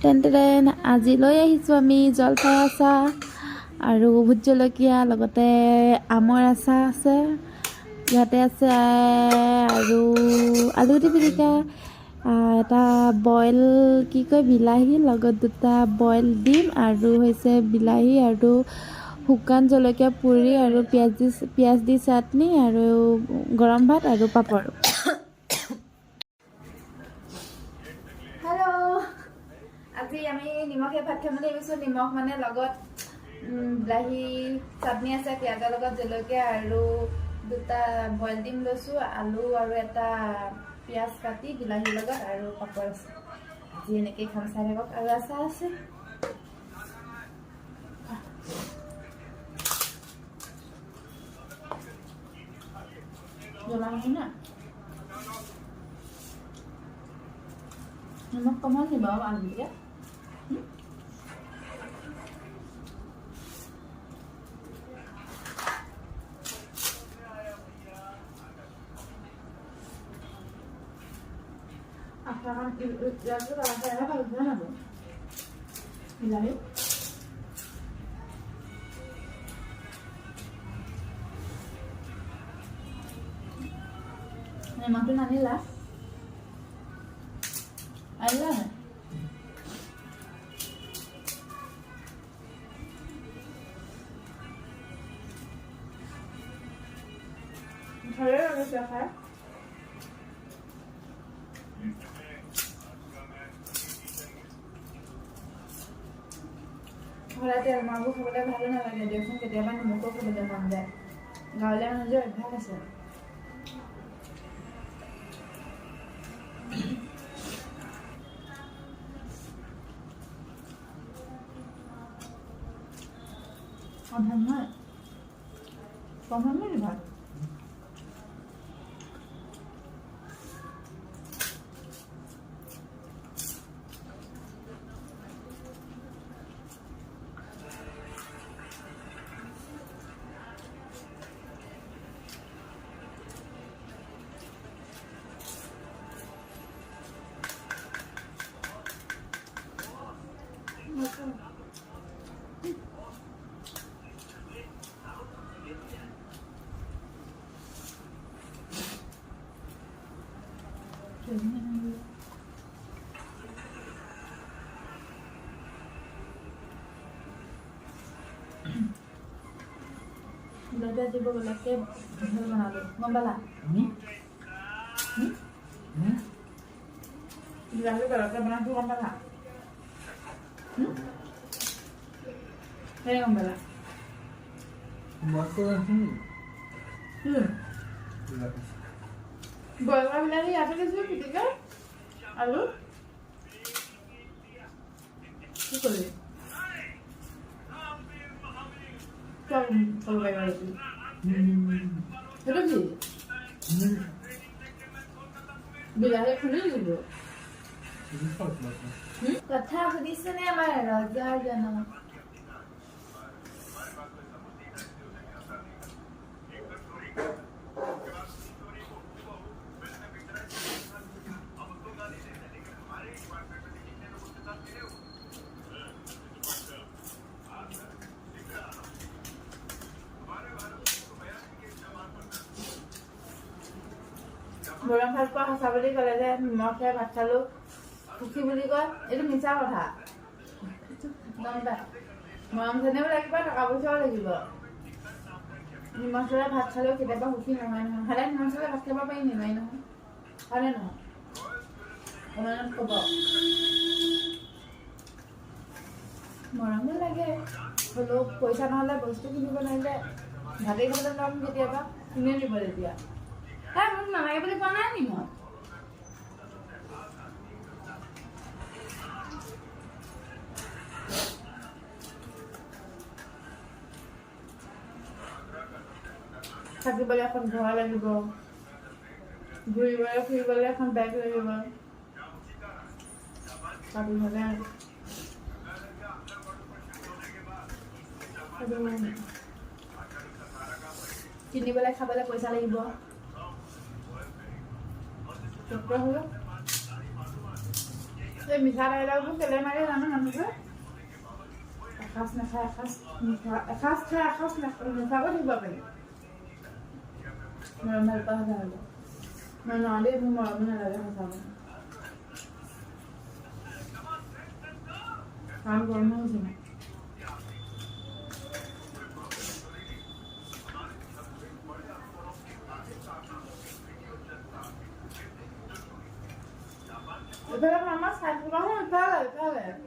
তেন আজি লৈ আহিছোঁ আমি জলফাই আচাৰ আৰু ভোট জলকীয়া লগতে আমৰ আচাৰ আছে ইয়াতে আছে আৰু আলুগুটি পিটিকা এটা বইল কি কয় বিলাহী লগত দুটা বইল ডিম আৰু হৈছে বিলাহী আৰু শুকান জলকীয়া পুৰি আৰু পিঁয়াজ দি চাটনি আৰু গৰম ভাত আৰু পাপৰ। আজি আমি নিমখে ভাত খাম বুলি ভাবিছোঁ। নিমখ মানে লগত বিলাহী চাটনি আছে, পিঁয়াজৰ লগত জলকীয়া আৰু দুটা বইল ডিম লৈছোঁ, আলু আৰু এটা পিঁয়াজ কাটি বিলাহীৰ লগত আৰু পাপৰ আছে। আজি এনেকৈ খাম, চাই থাকক। আৰু আচাৰ আছে। জ্বলা নহয় না, নিমখ কমাই দিবা আলুকে। asalkan ya itu kalau saya kalau gimana bu? Bilangin. Memang tuh nanti lah. Ayo. Saya harus siapa? ঘৰতে মাংস খাবলৈ ভালো নালাগে দিয়কচোন, কেতিয়াবা নিমখো খাবলৈ মন যায়। গাঁৱলীয়া মানুহ যে অভ্যাস আছে। অভ্যাস নহয় কম হয় নি ভাত? Udah di bawah ke mana lu? Ngambala? Udah lu kalau ke mana tuh ngambala? Kayak ngambala? Masuk sini. Boleh lagi apa sih ketika? Halo? Boleh. Kalau kayak gitu. Terus sih? Bilangnya kuning gitu. Kata aku di sini apa ya? Raja aja nama. মৰম ভাল পোৱা সঁচা বুলি ক'লে যে নিমখে ভাত খালোঁ সুখী বুলি কয়, এইটো মিছা কথা। গম পায় মৰম চেনেও লাগিব, টকা পইচাও লাগিব। নিমখ চলে ভাত খালেও কেতিয়াবা সুখী নহয় নহয়। সদায় নিমখ চলে ভাত খাব পাৰি নোৱাৰি নহয়, হয়নে নহয়? অকণমানত ক'ব মৰমো লাগে, হ'লেও পইচা নহ'লে বস্তু কিনিব নোৱাৰিলে ভাতেই খাবলৈ ল'ম কেতিয়াবা, কোনে দিব তেতিয়া? মোক নালাগে বুলি কোৱা নাই নি মই? থাকিবলৈ এখন ঘৰ লাগিব, ঘূৰিবলৈ ফুৰিবলৈ এখন বাইক লাগিব, তাৰপিছতে কিনিবলৈ খাবলৈ পইচা লাগিব। ডক্টৰ হ'লেও এই মিঠা দাইলবোৰ কেলে মাৰে জানো মানুহে এসাঁজ নাখায় এসাঁজ খাই এসাঁজ নোখোৱাকৈ থাকিব পাৰি মৰম ভাল পোৱা সঁচা হ'ব মই নোৱাৰো দেই মোৰ মৰম নালাগে সঁচাকৈ কাম গৰম হৈছে নাই Pero mamá sabe, vamos a entrar,